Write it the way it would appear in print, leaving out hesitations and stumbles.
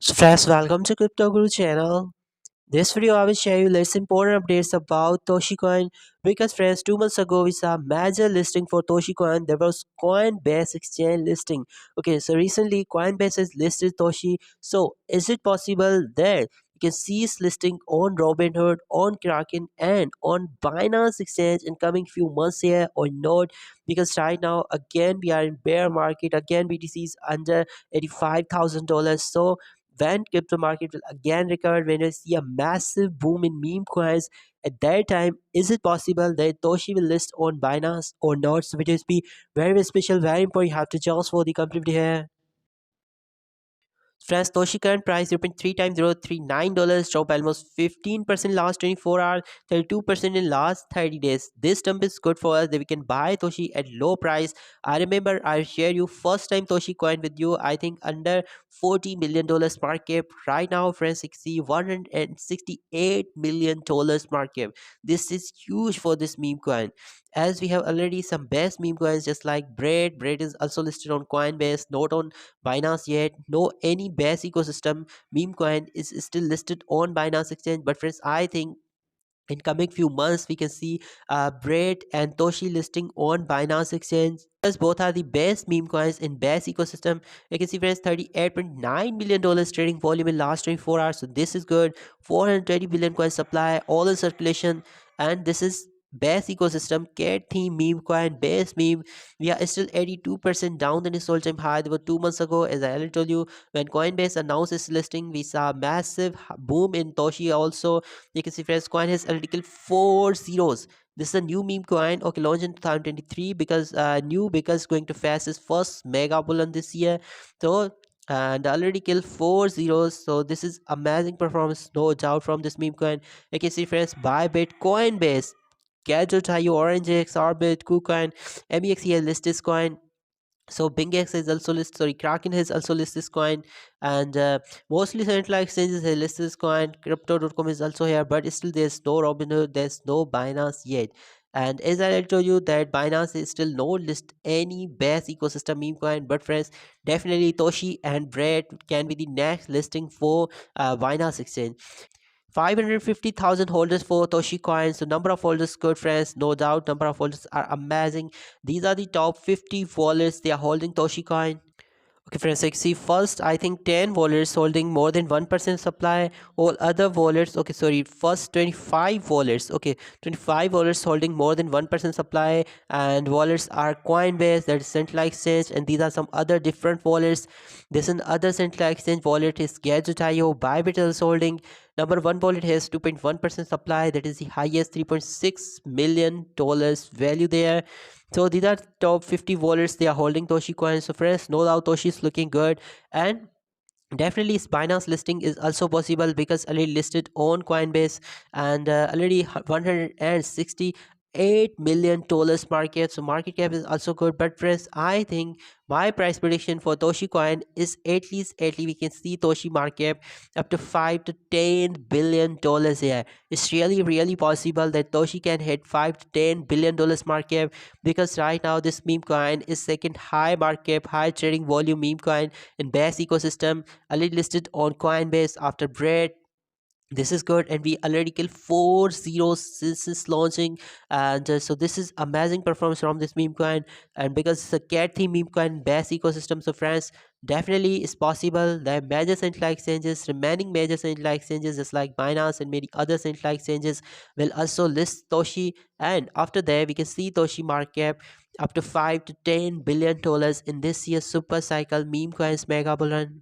So friends, welcome to Crypto Guru channel. This video I will share you less important updates about Toshicoin because friends 2 months ago we saw major listing for Toshicoin. There was Coinbase exchange listing. Okay, so recently Coinbase has listed Toshi. So is it possible that you can see its listing on Robinhood, on Kraken, and on Binance exchange in coming few months here or not? Because right now again we are in bear market. Again BTC is under $85,000. So when crypto market will again recover, when we see a massive boom in meme coins, at that time, is it possible that Toshi will list on Binance or not? So it will be very special, very important. You have to just for the complete here. Friends, Toshi current price 0.3 times $0.39, drop almost 15% last 24 hours, 32% in last 30 days. This dump is good for us that we can buy Toshi at low price. I remember I share you first time Toshi coin with you, I think under $40 million market cap. Right now, friends, you see $168 million market cap. This is huge for this meme coin. As we have already some best meme coins just like Bread. Bread is also listed on Coinbase, not on Binance yet. No any base ecosystem meme coin is still listed on Binance exchange. But friends, I think in coming few months we can see Bread and Toshi listing on Binance exchange. Because both are the best meme coins in base ecosystem. You can see friends $38.9 million trading volume in last 24 hours. So this is good. 420 billion coin supply, all in circulation, and this is best ecosystem cat theme meme coin base meme. We are still 82% down than its all-time high. There were 2 months ago, as I already told you, when Coinbase announced its listing, we saw a massive boom in Toshi also. You can see friends, coin has already 4 zeros. This is a new meme coin, okay, launched in 2023 because new because going to fast its first mega bull on this year. So and already killed 4 zeros. So this is amazing performance, no doubt, from this meme coin. You can see friends, Bybit, Coinbase, Gadget, IO, OrangeX, Orbit, KuCoin, MEXE list this coin. So BingX is also list, sorry, Kraken has also listed this coin, and mostly central exchanges have listed this coin. Crypto.com is also here, but still there's no Robinhood, there's no Binance yet. And as I told you that Binance is still no list any best ecosystem meme coin, but friends, definitely Toshi and Bread can be the next listing for Binance exchange. 550,000 holders for Toshi coins. So number of holders good, friends, no doubt. Number of holders are amazing. These are the top 50 wallets they are holding Toshi coin. Okay, friends, like see first, I think 10 wallets holding more than 1% supply. All other wallets, okay, sorry, first 25 wallets, okay, 25 wallets holding more than 1% supply. And wallets are Coinbase, that is central exchange, and these are some other different wallets. This is other central exchange wallet is Gadget.io. Bybit is holding number one wallet, has 2.1% supply, that is the highest, $3.6 million value there. So these are top 50 wallets they are holding Toshi coins. So friends, no doubt Toshi is looking good, and definitely Binance listing is also possible because already listed on Coinbase, and already $168 million market. So market cap is also good. But friends, I think my price prediction for Toshi coin is at least we can see Toshi market up to 5 to 10 billion dollars here. It's really possible that Toshi can hit 5 to 10 billion dollars market, because right now this meme coin is second high market, high trading volume meme coin in best ecosystem, already listed on Coinbase after Bread. This is good, and we already killed 4 zeros since its launching. And so this is amazing performance from this meme coin, and because it's a cat theme meme coin best ecosystem. So friends, definitely it's possible that major central exchanges, remaining major central exchanges just like Binance and many other central exchanges, will also list Toshi, and after that we can see Toshi market cap up to 5 to 10 billion dollars in this year's super cycle meme coins mega bull run.